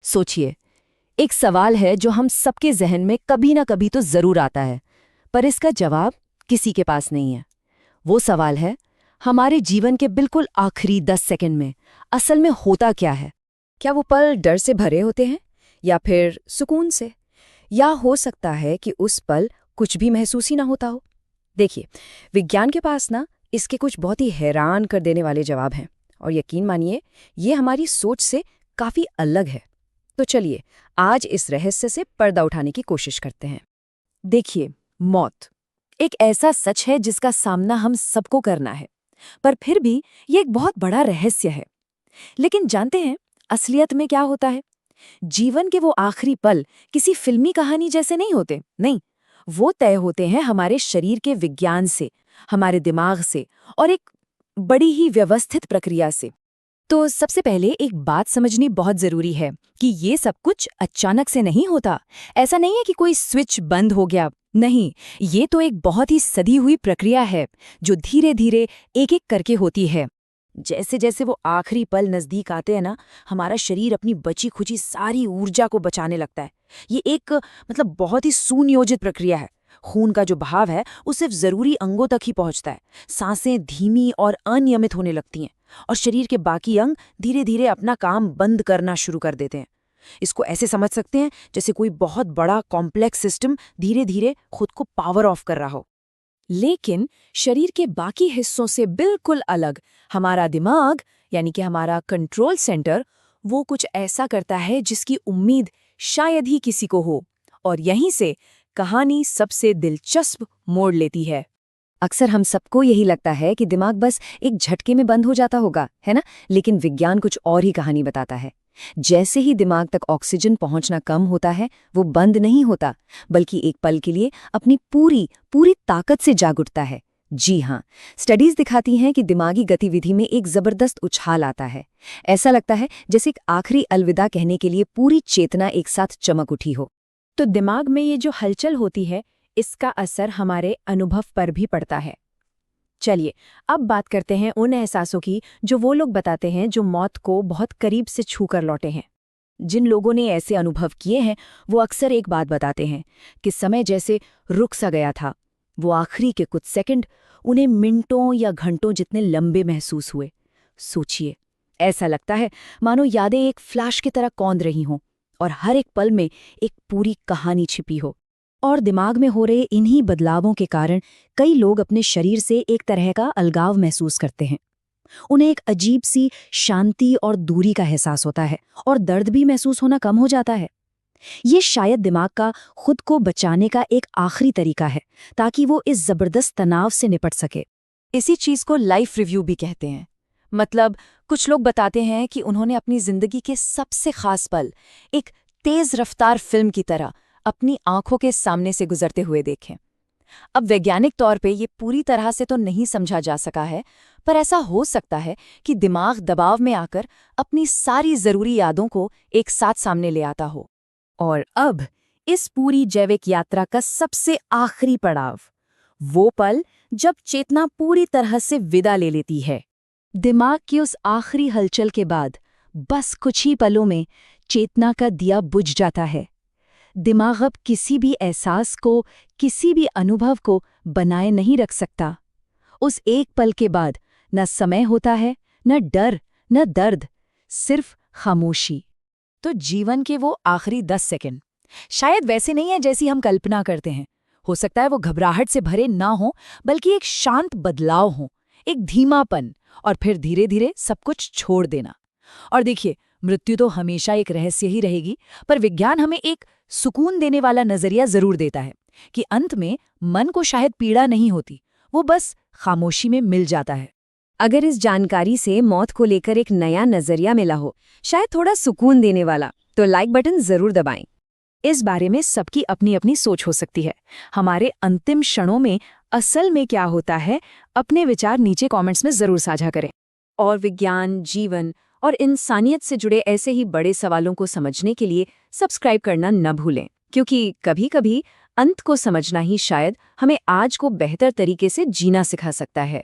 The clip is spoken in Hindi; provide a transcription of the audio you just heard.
सोचिए, एक सवाल है जो हम सबके जहन में कभी ना कभी तो जरूर आता है, पर इसका जवाब किसी के पास नहीं है। वो सवाल है, हमारे जीवन के बिल्कुल आखिरी 10 सेकंड में असल में होता क्या है? क्या वो पल डर से भरे होते हैं या फिर सुकून से? या हो सकता है कि उस पल कुछ भी महसूस ही ना होता हो। देखिए, विज्ञान के पास ना इसके कुछ बहुत ही हैरान कर देने वाले जवाब हैं और यकीन मानिए ये हमारी सोच से काफी अलग है। तो चलिए आज इस रहस्य से पर्दा उठाने की कोशिश करते हैं। देखिए, मौत एक ऐसा सच है जिसका सामना हम सबको करना है, पर फिर भी ये एक बहुत बड़ा रहस्य है। लेकिन जानते हैं असलियत में क्या होता है? जीवन के वो आखिरी पल किसी फिल्मी कहानी जैसे नहीं होते, नहीं, वो तय होते हैं हमारे शरीर के विज्ञान से, हमारे दिमाग से और एक बड़ी ही व्यवस्थित प्रक्रिया से। तो सबसे पहले एक बात समझनी बहुत जरूरी है कि ये सब कुछ अचानक से नहीं होता। ऐसा नहीं है कि कोई स्विच बंद हो गया, नहीं, ये तो एक बहुत ही सदी हुई प्रक्रिया है जो धीरे धीरे एक एक करके होती है। जैसे जैसे वो आखिरी पल नजदीक आते हैं ना, हमारा शरीर अपनी बची खुची सारी ऊर्जा को बचाने लगता है। ये एक बहुत ही सुनियोजित प्रक्रिया है। खून का जो बहाव है वो सिर्फ जरूरी अंगों तक ही पहुंचता है। सांसें धीमी और अनियमित होने लगती हैं और शरीर के बाकी अंग धीरे धीरे अपना काम बंद करना शुरू कर देते हैं। इसको ऐसे समझ सकते हैं जैसे कोई बहुत बड़ा कॉम्प्लेक्स सिस्टम धीरे धीरे खुद को पावर ऑफ कर रहा हो। लेकिन शरीर के बाकी हिस्सों से बिल्कुल अलग हमारा दिमाग, यानी कि हमारा कंट्रोल सेंटर, वो कुछ ऐसा करता है जिसकी उम्मीद शायद ही किसी को हो। और यहीं से कहानी सबसे दिलचस्प मोड़ लेती है। अक्सर हम सबको यही लगता है कि दिमाग बस एक झटके में बंद हो जाता होगा, है ना? लेकिन विज्ञान कुछ और ही कहानी बताता है। जैसे ही दिमाग तक ऑक्सीजन पहुंचना कम होता है, वो बंद नहीं होता, बल्कि एक पल के लिए अपनी पूरी पूरी ताकत से जाग उठता है। जी हाँ, स्टडीज दिखाती हैं कि दिमागी गतिविधि में एक जबरदस्त उछाल आता है। ऐसा लगता है जैसे एक आखिरी अलविदा कहने के लिए पूरी चेतना एक साथ चमक उठी हो। तो दिमाग में ये जो हलचल होती है, इसका असर हमारे अनुभव पर भी पड़ता है। चलिए अब बात करते हैं उन एहसासों की जो वो लोग बताते हैं जो मौत को बहुत करीब से छू कर लौटे हैं। जिन लोगों ने ऐसे अनुभव किए हैं वो अक्सर एक बात बताते हैं कि समय जैसे रुक सा गया था। वो आखिरी के कुछ सेकंड उन्हें मिनटों या घंटों जितने लंबे महसूस हुए। सोचिए, ऐसा लगता है मानो यादें एक फ्लैश की तरह कौंध रही हों और हर एक पल में एक पूरी कहानी छिपी हो। और दिमाग में हो रहे इन्हीं बदलावों के कारण कई लोग अपने शरीर से एक तरह का अलगाव महसूस करते हैं। उन्हें एक अजीब सी शांति और दूरी का एहसास होता है और दर्द भी महसूस होना कम हो जाता है। ये शायद दिमाग का खुद को बचाने का एक आखिरी तरीका है ताकि वो इस जबरदस्त तनाव से निपट सके। इसी चीज को लाइफ रिव्यू भी कहते हैं। कुछ लोग बताते हैं कि उन्होंने अपनी जिंदगी के सबसे खास पल एक तेज रफ्तार फिल्म की तरह अपनी आंखों के सामने से गुजरते हुए देखें। अब वैज्ञानिक तौर पे ये पूरी तरह से तो नहीं समझा जा सका है, पर ऐसा हो सकता है कि दिमाग दबाव में आकर अपनी सारी जरूरी यादों को एक साथ सामने ले आता हो। और अब इस पूरी जैविक यात्रा का सबसे आखिरी पड़ाव, वो पल जब चेतना पूरी तरह से विदा ले लेती है। दिमाग की उस आखिरी हलचल के बाद बस कुछ ही पलों में चेतना का दिया बुझ जाता है। दिमाग अब किसी भी एहसास को, किसी भी अनुभव को बनाए नहीं रख सकता। उस एक पल के बाद न समय होता है, न डर, न दर्द, सिर्फ खामोशी। तो जीवन के वो आखिरी 10 सेकंड शायद वैसे नहीं है जैसी हम कल्पना करते हैं। हो सकता है वो घबराहट से भरे ना हो, बल्कि एक शांत बदलाव हो, एक धीमापन, और फिर धीरे धीरे सब कुछ छोड़ देना। और देखिए, मृत्यु तो हमेशा एक रहस्य ही रहेगी, पर विज्ञान हमें एक सुकून देने वाला नजरिया जरूर देता है कि अंत में मन को शायद पीड़ा नहीं होती, वो बस खामोशी में मिल जाता है। अगर इस जानकारी से मौत को लेकर एक नया नजरिया मिला हो, शायद थोड़ा सुकून देने वाला, तो लाइक बटन जरूर दबाएं। इस बारे में सबकी अपनी अपनी सोच हो सकती है। हमारे अंतिम क्षणों में असल में क्या होता है, अपने विचार नीचे कमेंट्स में जरूर साझा करें। और विज्ञान, जीवन और इंसानियत से जुड़े ऐसे ही बड़े सवालों को समझने के लिए सब्सक्राइब करना न भूलें, क्योंकि कभी-कभी अंत को समझना ही शायद हमें आज को बेहतर तरीके से जीना सिखा सकता है।